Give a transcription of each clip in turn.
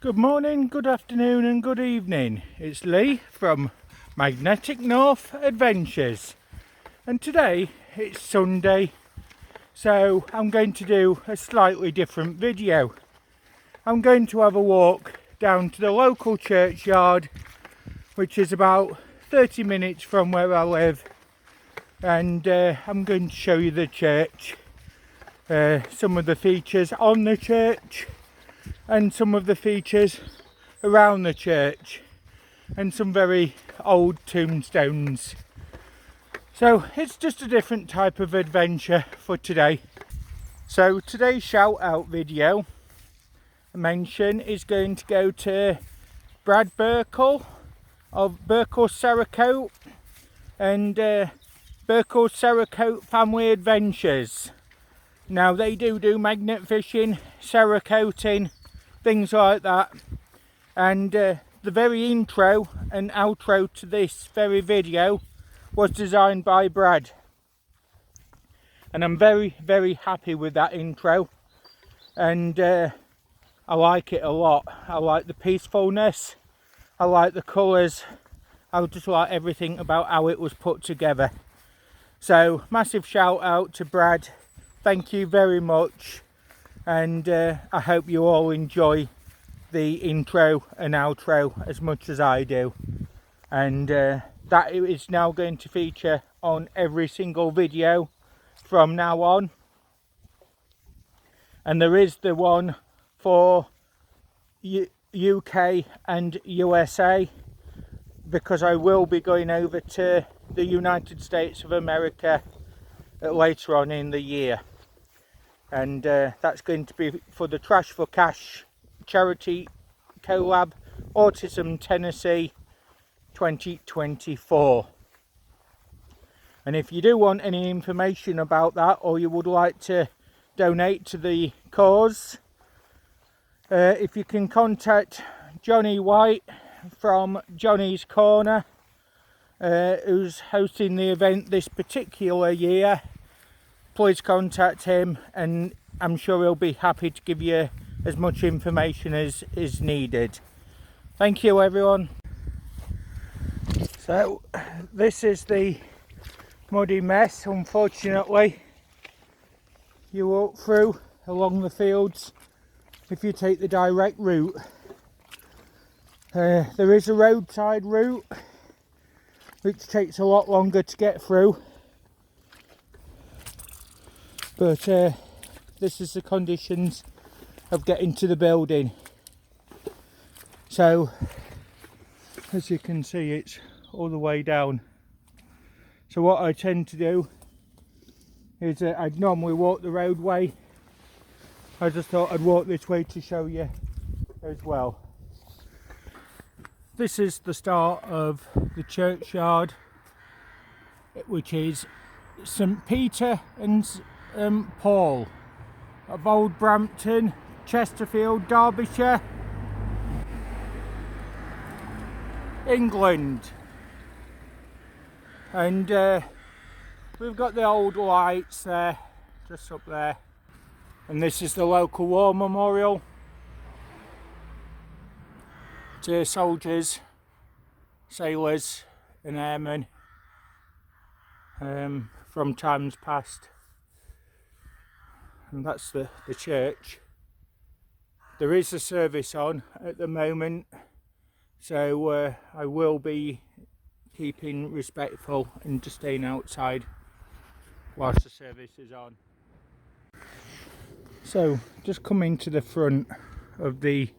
Good morning, good afternoon and good evening. It's Lee from Magnetic North Adventures, and today it's Sunday, so I'm going to do a slightly different video. I'm going to have a walk down to the local churchyard, which is about 30 minutes from where I live, and I'm going to show you the church, some of the features on the church and some of the features around the church and some very old tombstones. So it's just a different type of adventure for today. So today's shout out video mention is going to go to Brad Burkle of Burkle Cerakote and Burkle Cerakote Family Adventures. Now they do magnet fishing, cerakoting, things like that, and the very intro and outro to this very video was designed by Brad, and I'm very happy with that intro, and I like it a lot. I like the peacefulness, I like the colours, I just like everything about how it was put together. So massive shout out to Brad, thank you very much. And I hope you all enjoy the intro and outro as much as I do, and that is now going to feature on every single video from now on. And there is the one for UK and USA, because I will be going over to the United States of America later on in the year. And that's going to be for the Trash for Cash charity collab Autism Tennessee 2024. And if you do want any information about that, or you would like to donate to the cause, if you can contact Johnny White from Johnny's Corner, who's hosting the event this particular year, please contact him, and I'm sure he'll be happy to give you as much information as is needed. Thank you everyone. So this is the muddy mess, unfortunately, you walk through along the fields if you take the direct route. There is a roadside route which takes a lot longer to get through, but this is the conditions of getting to the building. So as you can see, it's all the way down. So what I tend to do is I'd normally walk the roadway. I just thought I'd walk this way to show you as well. This is the start of the churchyard, which is St Peter and Paul of Old Brampton, Chesterfield, Derbyshire, England. And we've got the old lights there, just up there, and this is the local war memorial to soldiers, sailors and airmen from times past. And that's the church. There is a service on at the moment, so I will be keeping respectful and just staying outside whilst the service is on. So just coming to the front of the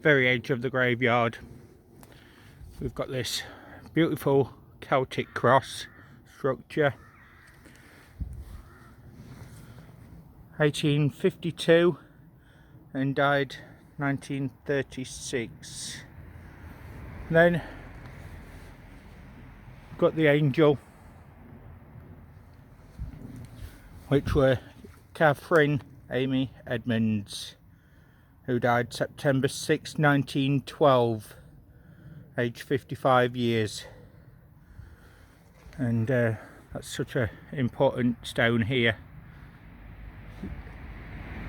very edge of the graveyard, we've got this beautiful Celtic cross structure, 1852, and died 1936. Then got the angel, which were Catherine Amy Edmonds, who died September 6, 1912, aged 55 years. And that's such an important stone here.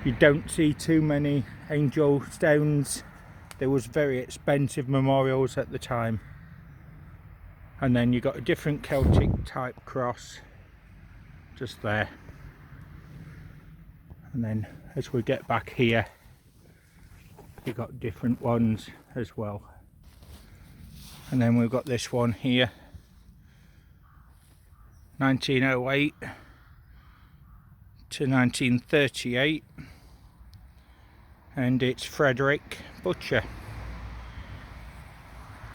You don't see too many angel stones There was very expensive memorials at the time. And then you got a different Celtic type cross just there. And then as we get back here, you got different ones as well. And then we've got this one here, 1908 to 1938, and it's Frederick Butcher.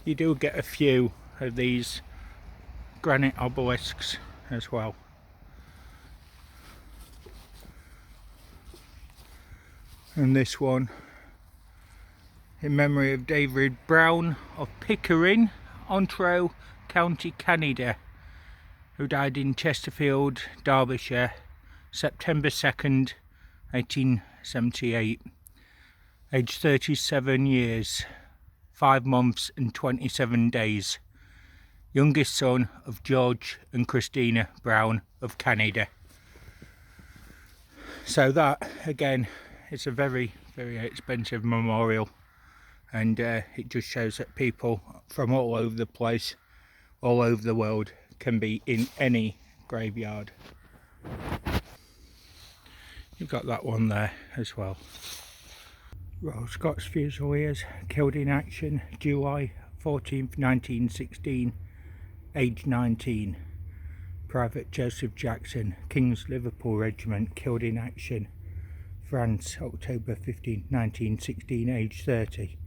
You do get a few of these granite obelisks as well. And this one in memory of David Brown of Pickering, Ontario, County Canada, who died in Chesterfield, Derbyshire, September 2nd, 1878, aged 37 years, 5 months and 27 days, youngest son of George and Christina Brown of Canada. So that, again, is a very, very expensive memorial, and it just shows that people from all over the place, all over the world, can be in any graveyard. You've got that one there as well. Royal Scots Fusiliers, killed in action July 14th 1916, age 19. Private Joseph Jackson, King's Liverpool Regiment, killed in action France, October 15, 1916, age 30.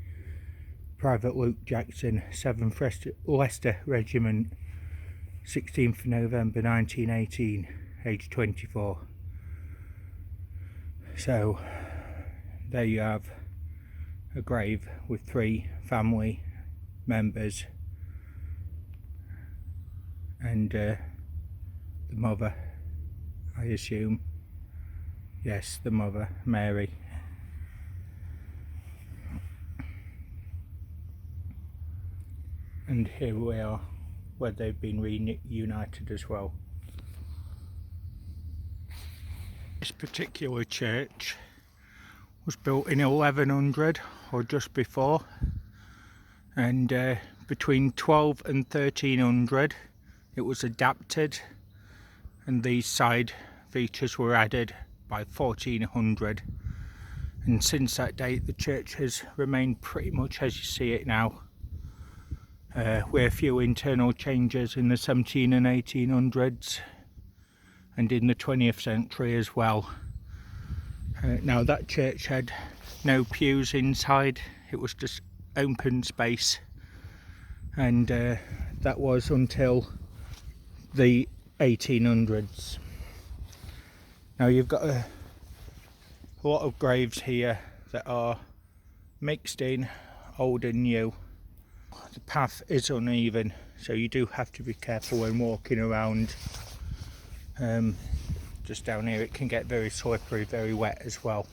Private Luke Jackson, 7th Leicester Regiment, 16th November 1918, age 24. So there you have a grave with 3 family members and the mother, I assume. Yes, the mother, Mary. And here we are, where they've been reunited as well. This particular church was built in 1100 or just before, and between 12 and 1300 it was adapted, and these side features were added by 1400, and since that date the church has remained pretty much as you see it now, with a few internal changes in the 17 and 1800s and in the 20th century as well. Now that church had no pews inside, it was just open space, and that was until the 1800s. Now you've got a lot of graves here that are mixed in old and new. The path is uneven, so you do have to be careful when walking around. Just down here it can get very slippery, very wet as well,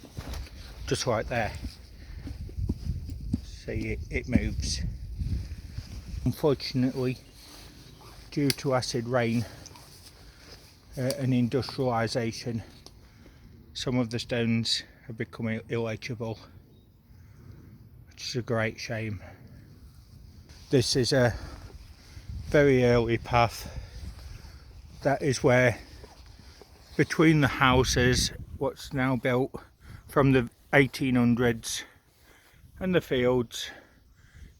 just like there. See, it moves. Unfortunately, due to acid rain and industrialisation, some of the stones have become illegible, which is a great shame. This is a very early path. That is where, between the houses, what's now built from the 1800s, and the fields,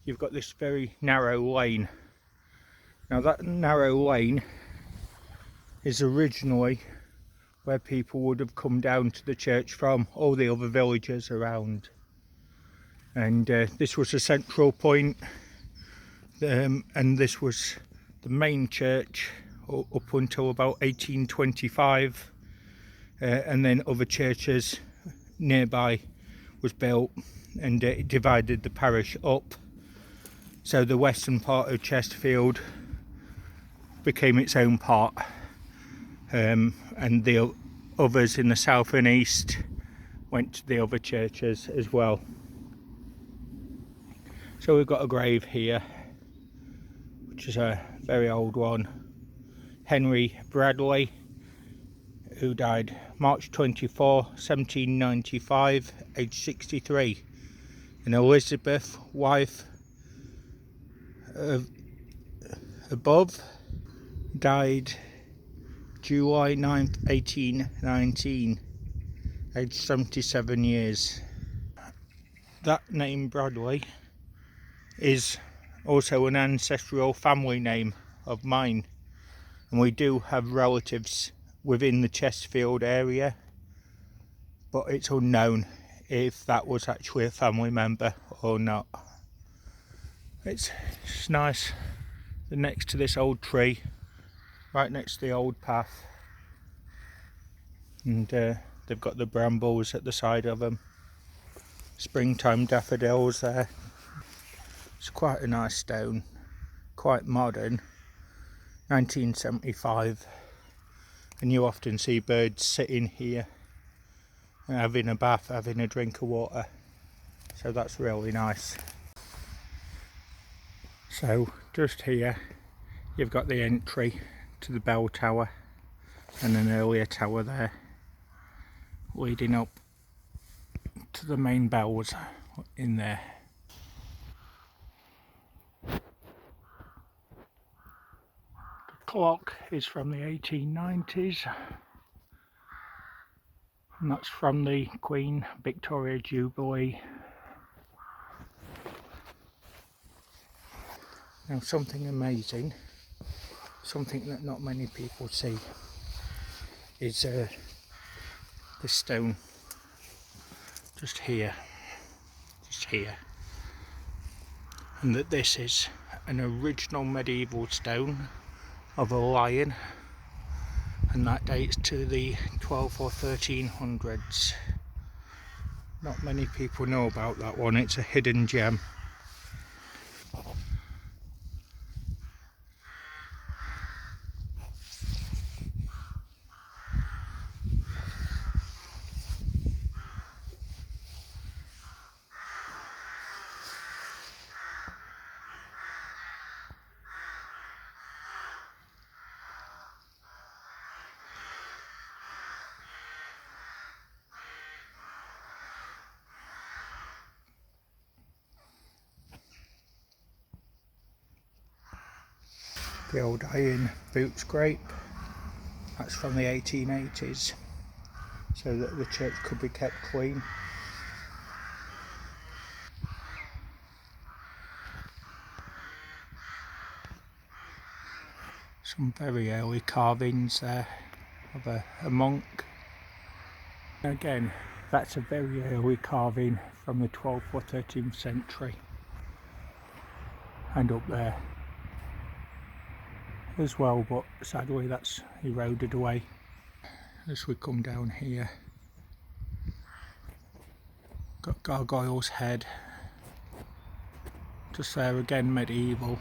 you've got this very narrow lane. Now that narrow lane is originally where people would have come down to the church from all the other villages around, and this was a central point, and this was the main church up until about 1825, and then other churches nearby was built, and it divided the parish up. So the western part of Chesterfield became its own part, and the others in the south and east went to the other churches as well. So we've got a grave here, which is a very old one. Henry Bradley, who died March 24, 1795, aged 63, and Elizabeth, wife of above, died July 9th, 1819, aged 77 years. That name Bradley is also an ancestral family name of mine, and we do have relatives within the Chesterfield area, but it's unknown if that was actually a family member or not. It's nice, they're next to this old tree, right next to the old path, and they've got the brambles at the side of them, springtime daffodils there. It's quite a nice stone, quite modern, 1975, and you often see birds sitting here and having a bath, having a drink of water, so that's really nice. So just here you've got the entry to the bell tower and an earlier tower there leading up to the main bells in there. The clock is from the 1890s, and that's from the Queen Victoria Jubilee. Now something amazing, something that not many people see, is this stone just here, and that this is an original medieval stone of a lion, and that dates to the 12 or 1300s. Not many people know about that one, it's a hidden gem. The old iron boot scrape, that's from the 1880s, so that the church could be kept clean. Some very early carvings there of a monk. Again, that's a very early carving from the 12th or 13th century, and up there as well, but sadly that's eroded away. As we come down here, got Gargoyle's head just there again, medieval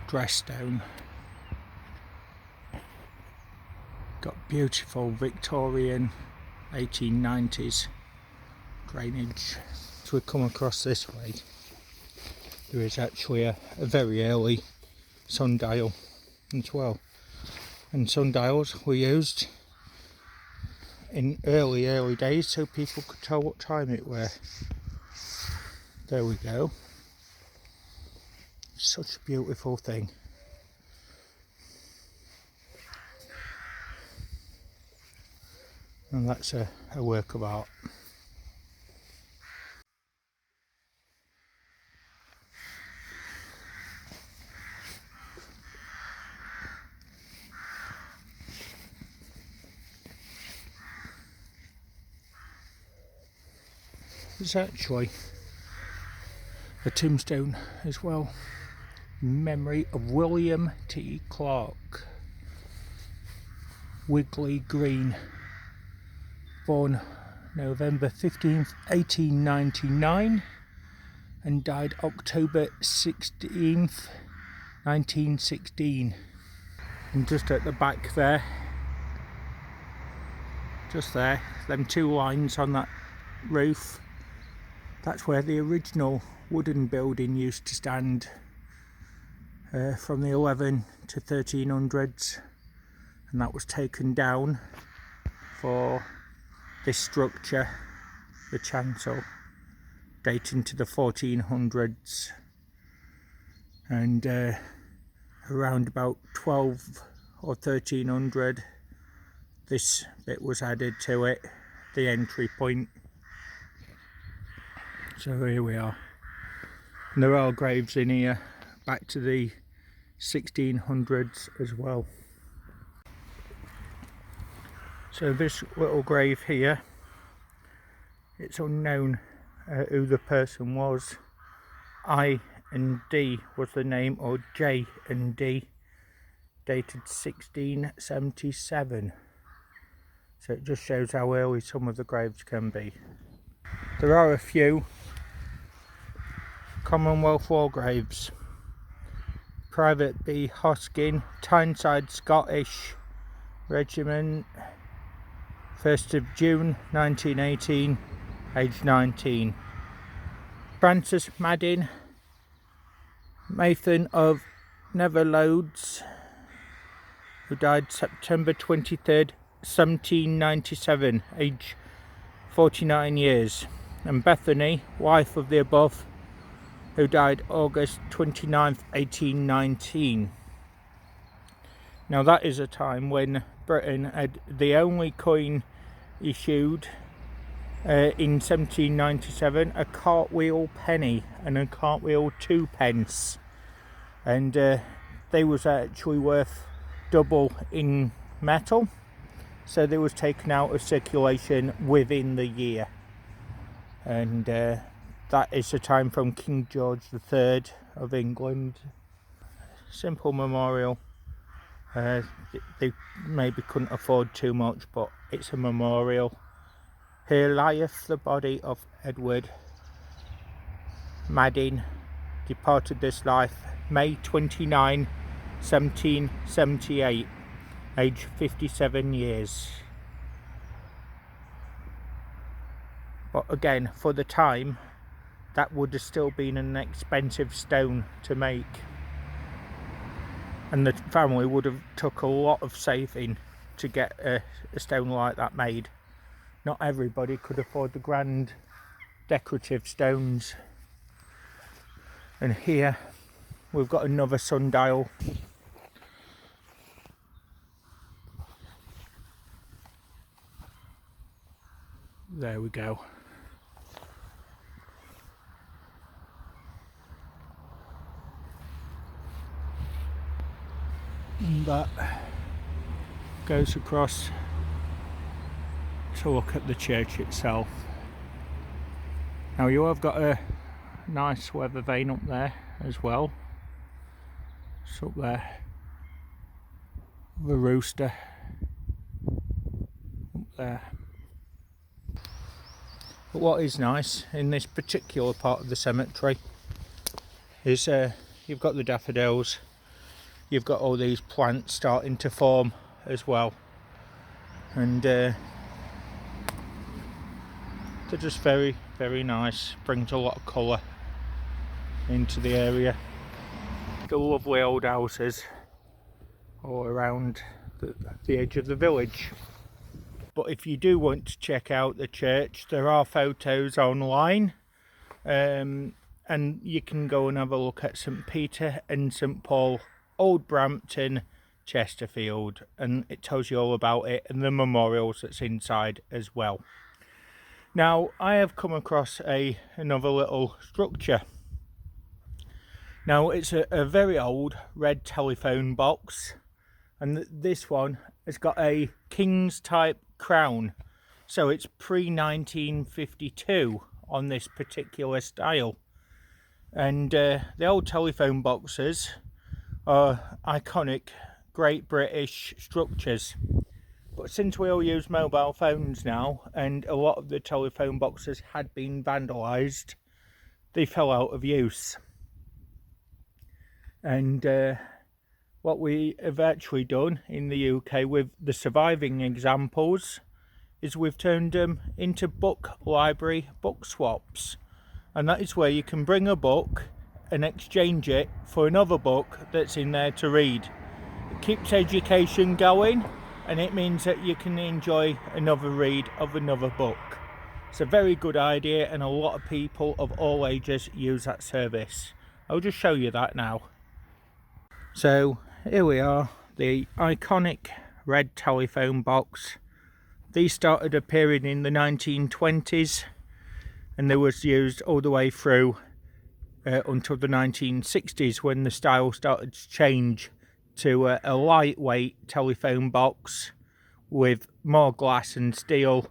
dress stone. Got beautiful Victorian 1890s drainage. As we come across this way, there is actually a very early sundial as well, and sundials were used in early days so people could tell what time it were. There we go, such a beautiful thing. And that's a work of art. It's actually a tombstone as well, in memory of William T. Clark, Wigley Green, born November 15th, 1899, and died October 16th, 1916. And just at the back there, just there, them two lines on that roof, that's where the original wooden building used to stand from the 11 to 1300s, and that was taken down for this structure, the chancel, dating to the 1400s, and around about 12 or 1300 this bit was added to it, the entry point. So here we are, and there are graves in here back to the 1600s as well. So this little grave here, it's unknown who the person was. I and D was the name, or J and D, dated 1677. So it just shows how early some of the graves can be. There are a few Commonwealth War graves. Private B. Hoskin, Tyneside Scottish Regiment, 1st of June 1918, age 19. Francis Madden, Mathan of Netherlodes, who died September 23rd, 1797, age 49 years. And Bethany, wife of the above, who died August 29th, 1819. Now that is a time when Britain had the only coin issued in 1797, a cartwheel penny and a cartwheel 2p, and they was actually worth double in metal, so they was taken out of circulation within the year. And that is a time from King George III of England. Simple memorial. They maybe couldn't afford too much, but it's a memorial. Here lieth the body of Edward Madden, departed this life May 29, 1778, age 57 years. But again, for the time, that would have still been an expensive stone to make, and the family would have took a lot of saving to get a stone like that made. Not everybody could afford the grand decorative stones. And here we've got another sundial. There we go. And that goes across to look at the church itself. Now you have got a nice weather vane up there as well. It's up there. The rooster up there. But what is nice in this particular part of the cemetery is you've got the daffodils, you've got all these plants starting to form as well, and they're just very, very nice. Brings a lot of colour into the area. The lovely old houses all around the edge of the village. But if you do want to check out the church, there are photos online, and you can go and have a look at St Peter and St Paul, Old Brampton, Chesterfield, and it tells you all about it and the memorials that's inside as well. Now I have come across another little structure. Now it's a very old red telephone box, and this one has got a King's type crown, so it's pre-1952 on this particular style. And the old telephone boxes are iconic Great British structures, but since we all use mobile phones now and a lot of the telephone boxes had been vandalised, they fell out of use. And what we have actually done in the UK with the surviving examples is we've turned them into book library book swaps, and that is where you can bring a book and exchange it for another book that's in there to read. It keeps education going, and it means that you can enjoy another read of another book. It's a very good idea, and a lot of people of all ages use that service. I'll just show you that now. So here we are, the iconic red telephone box. These started appearing in the 1920s, and they was used all the way through until the 1960s, when the style started to change to a lightweight telephone box with more glass and steel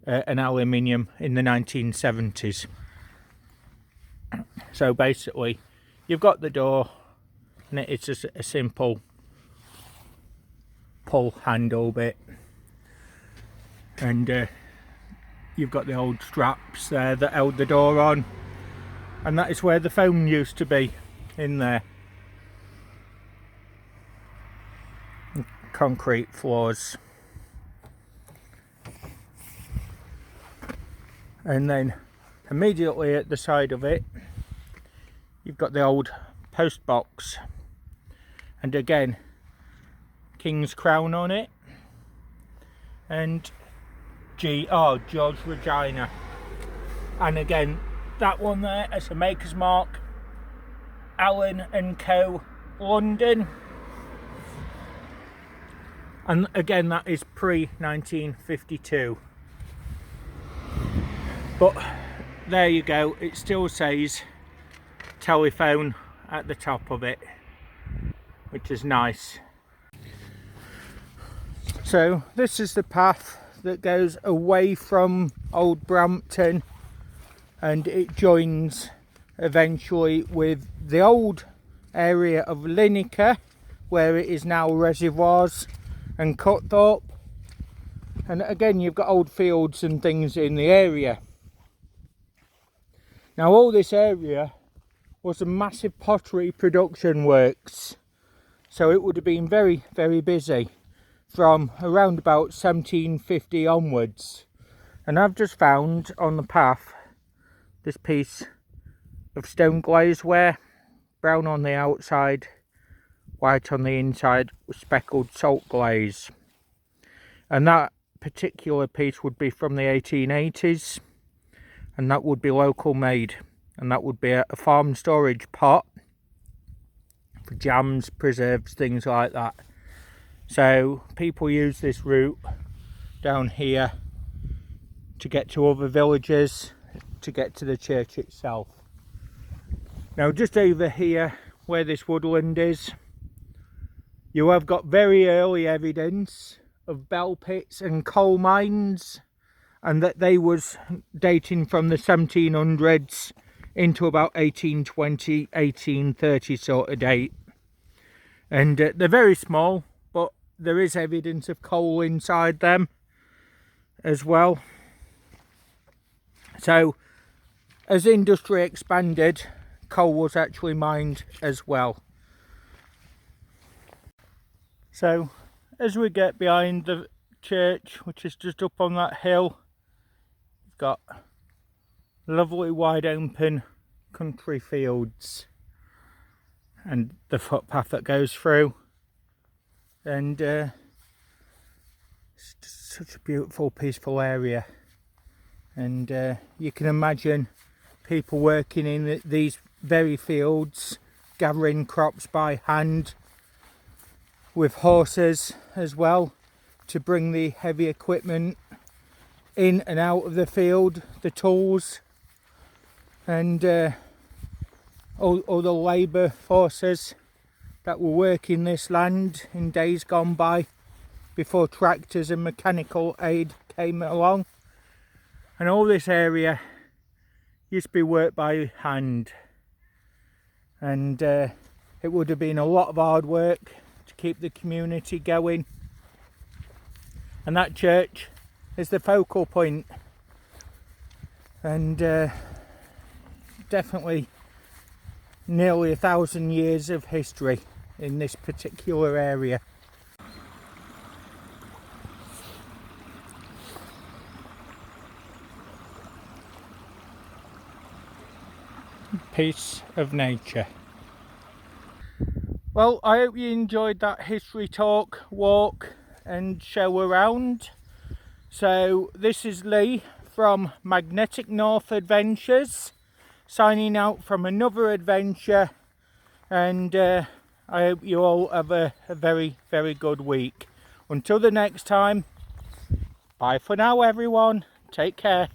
and aluminium in the 1970s. So basically you've got the door, and it's just a simple pull handle bit, and you've got the old straps there that held the door on, and that is where the phone used to be, in there. Concrete floors. And then immediately at the side of it, you've got the old post box, and again, King's Crown on it, and George Regina, and again that one there as a maker's mark, Allen and Co, London, and again that is pre-1952. But there you go, it still says telephone at the top of it, which is nice. So this is the path that goes away from Old Brampton, and it joins eventually with the old area of Lineker, where it is now reservoirs and Cutthorpe, and again you've got old fields and things in the area. Now all this area was a massive pottery production works, so it would have been very, very busy from around about 1750 onwards. And I've just found on the path this piece of stone glazeware, brown on the outside, white on the inside, with speckled salt glaze, and that particular piece would be from the 1880s, and that would be local made, and that would be a farm storage pot for jams, preserves, things like that. So people use this route down here to get to other villages, to get to the church itself. Now just over here where this woodland is, you have got very early evidence of bell pits and coal mines, and that they was dating from the 1700s into about 1820, 1830 sort of date. And they're very small, but there is evidence of coal inside them as well. So as industry expanded, coal was actually mined as well. So as we get behind the church, which is just up on that hill, you've got lovely wide open country fields and the footpath that goes through, and it's just such a beautiful, peaceful area. And you can imagine people working in these very fields, gathering crops by hand with horses as well, to bring the heavy equipment in and out of the field, the tools, and all the labour forces that were working this land in days gone by, before tractors and mechanical aid came along. And all this area used to be worked by hand, and it would have been a lot of hard work to keep the community going. And that church is the focal point, and definitely nearly 1,000 years of history in this particular area. Piece of nature. Well, I hope you enjoyed that history talk, walk and show around. So this is Lee from Magnetic North Adventures, signing out from another adventure, and I hope you all have a very, very good week. Until the next time, bye for now everyone, take care.